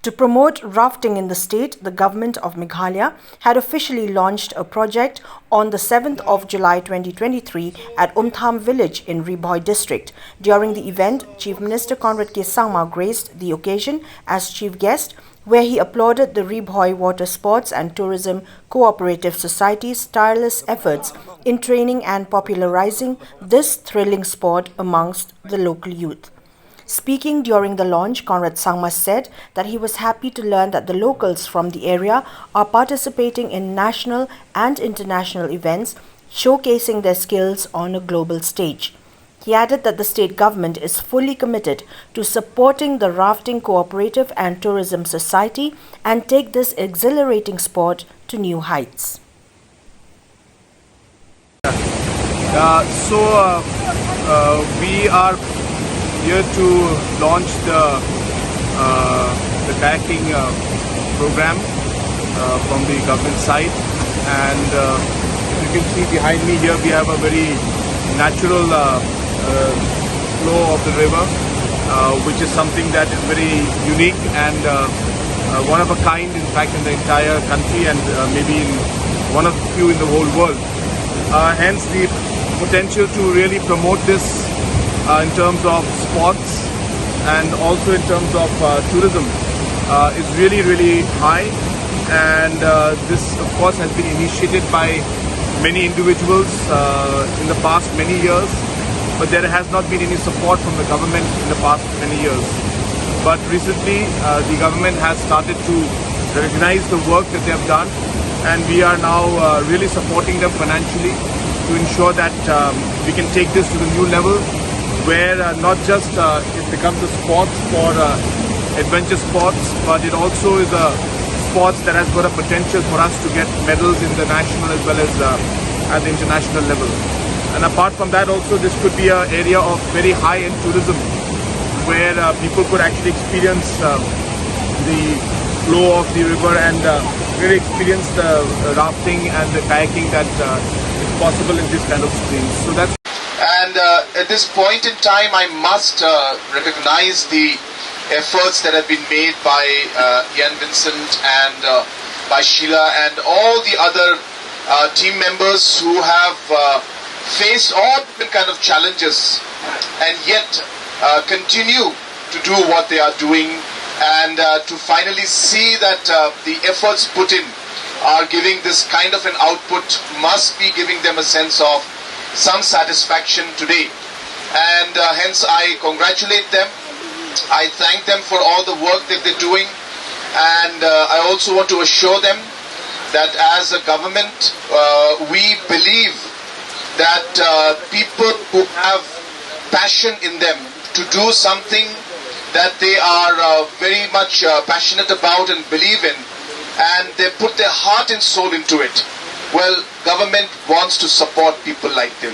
To promote rafting in the state, the government of Meghalaya had officially launched a project on the 7th of July 2023 at Umtham village in Ri-Bhoi district. During the event, Chief Minister Conrad K Sangma graced the occasion as chief guest, where he applauded the Ri-Bhoi Water Sports and Tourism Cooperative Society's tireless efforts in training and popularizing this thrilling sport amongst the local youth. Speaking during the launch, Conrad Sangma said that he was happy to learn that the locals from the area are participating in national and international events, showcasing their skills on a global stage. He added that the state government is fully committed to supporting the Rafting Cooperative and Tourism Society and take this exhilarating sport to new heights. We are here to launch the kayaking program from the government side, and you can see behind me here we have a very natural flow of the river, which is something that is very unique and one of a kind, in fact, in the entire country, and maybe in one of the few in the whole world. Hence the potential to really promote this in terms of sports and also in terms of tourism is really high, and this of course has been initiated by many individuals in the past many years, but there has not been any support from the government in the past many years. But recently the government has started to recognize the work that they have done, and we are now really supporting them financially to ensure that we can take this to the new level, where not just it becomes a sport for adventure sports, but it also is a sports that has got a potential for us to get medals in the national as well as at the international level. And apart from that, also this could be an area of very high-end tourism, where people could actually experience the flow of the river and really experience the rafting and the kayaking that is possible in this kind of streams. So that's. And at this point in time, I must recognize the efforts that have been made by Ian Vincent and by Sheila and all the other team members who have faced all different kind of challenges and yet continue to do what they are doing, and to finally see that the efforts put in are giving this kind of an output must be giving them a sense of some satisfaction today, and hence I congratulate them. I thank them for all the work that they're doing, and I also want to assure them that as a government we believe that people who have passion in them to do something that they are very much passionate about and believe in, and they put their heart and soul into it, well, government wants to support people like them.